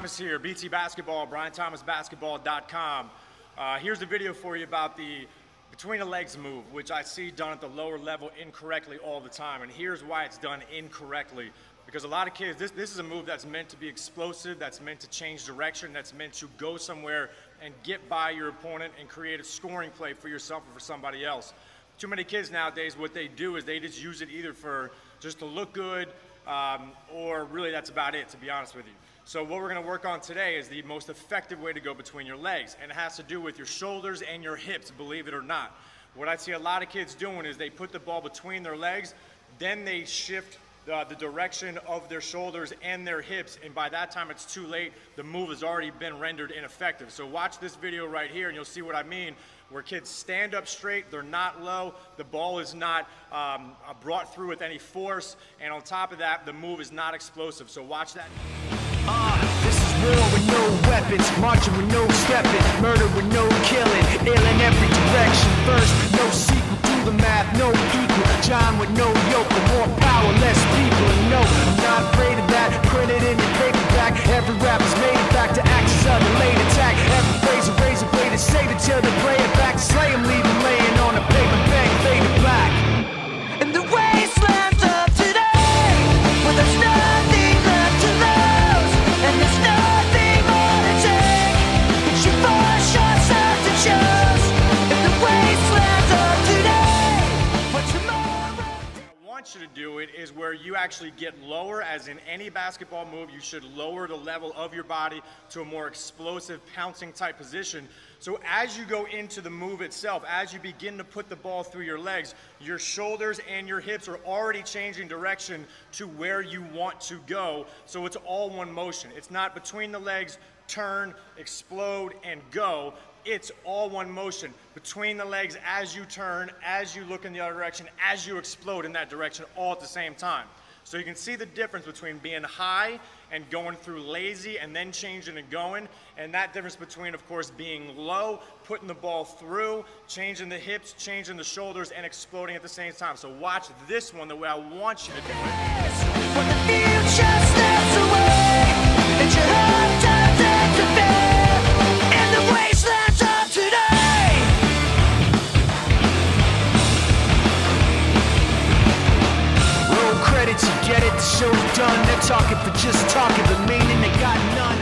Thomas here, BT Basketball, BrianThomasBasketball.com. Here's a video for you about the between the legs move, which I see done at the lower level incorrectly all the time. And here's why it's done incorrectly. Because a lot of kids, this is a move that's meant to be explosive, that's meant to change direction, that's meant to go somewhere and get by your opponent and create a scoring play for yourself or for somebody else. Too many kids nowadays, what they do is they just use it either for just to look good, or really that's about it, to be honest with you. So what we're going to work on today is the most effective way to go between your legs, and it has to do with your shoulders and your hips, believe it or not. What I see a lot of kids doing is they put the ball between their legs, then they shift the direction of their shoulders and their hips, and by that time it's too late. The move has already been rendered ineffective. So watch this video right here and you'll see what I mean, where kids stand up straight, they're not low, the ball is not brought through with any force, and on top of that, the move is not explosive. So watch that. This is war with no weapons, marching with no stepping, murder with no killing, ill in every direction. First, no sequel, do the math, no equal. John with no yoke, more power, less people. And no, I'm not afraid of that. Printed in your paperback. Every rapper's made it back to axis of the late attack. Every phrase a razor blade is sated till they play it back. Slay 'em, leave 'em laying on the paper, bang, fade to black. In the wastelands of today, where there's nothing left to lose, and there's nothing more to take, but you force yourself to choose. In the wastelands of today, but tomorrow. What I want you to do it is where you actually get lower, as in any basketball move, you should lower the level of your body to a more explosive, pouncing type position. So as you go into the move itself, as you begin to put the ball through your legs, your shoulders and your hips are already changing direction to where you want to go. So it's all one motion. It's not between the legs, turn, explode, and go. It's all one motion. Between the legs, as you turn, as you look in the other direction, as you explode in that direction, all at the same time. So you can see the difference between being high and going through lazy and then changing and going, and that difference between, of course, being low, putting the ball through, changing the hips, changing the shoulders, and exploding at the same time. So watch this one the way I want you to do it. When the future slips away, and your heart turns into fear, in the wastelands of today. Roll credits, you get it, the show's done. They're talking for just talking, the meaning they got none.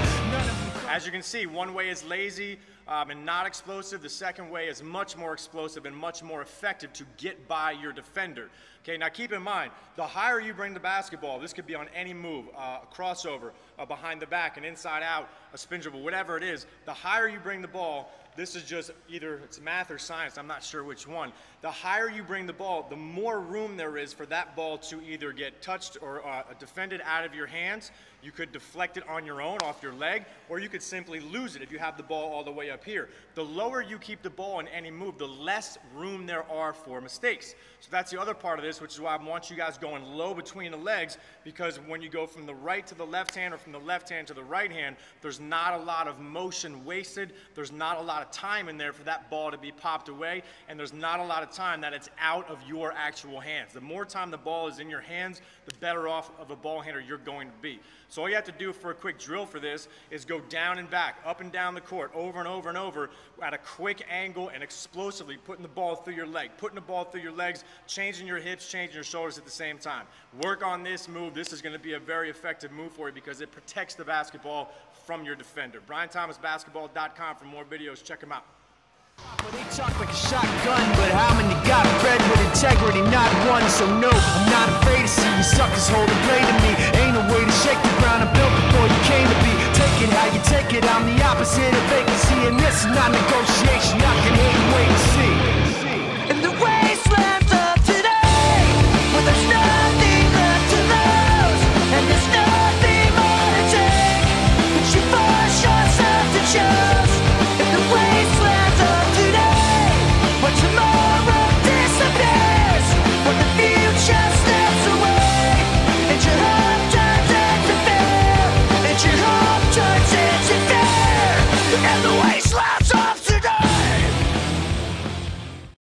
As you can see, one way is lazy and not explosive. The second way is much more explosive and much more effective to get by your defender. Okay, now keep in mind, the higher you bring the basketball, this could be on any move, a crossover, behind the back, an inside out, a spin dribble, whatever it is, the higher you bring the ball, this is just either it's math or science, I'm not sure which one. The higher you bring the ball, the more room there is for that ball to either get touched or defended out of your hands. You could deflect it on your own, off your leg, or you could simply lose it if you have the ball all the way up here. The lower you keep the ball in any move, the less room there are for mistakes. So that's the other part of this, which is why I want you guys going low between the legs, because when you go from the right to the left hand or from the left hand to the right hand, there's not a lot of motion wasted, there's not a lot of time in there for that ball to be popped away, and there's not a lot of time that it's out of your actual hands. The more time the ball is in your hands, the better off of a ball handler you're going to be. So all you have to do for a quick drill for this is go down and back, up and down the court, over and over and over, at a quick angle and explosively putting the ball through your leg, putting the ball through your legs, changing your hips, changing your shoulders at the same time. Work on this move. This is going to be a very effective move for you because it protects the basketball from your defender. BrianThomasBasketball.com for more videos. Check them out. Well, they talk like a shotgun, but how many got bred with integrity? Not one, so no, I'm not afraid to see you suckers hold a blade to me. Ain't no way to shake the ground I built before you came to be. Take it how you take it, I'm the opposite of vacancy, and this is not negotiation. I can hate and wait and see.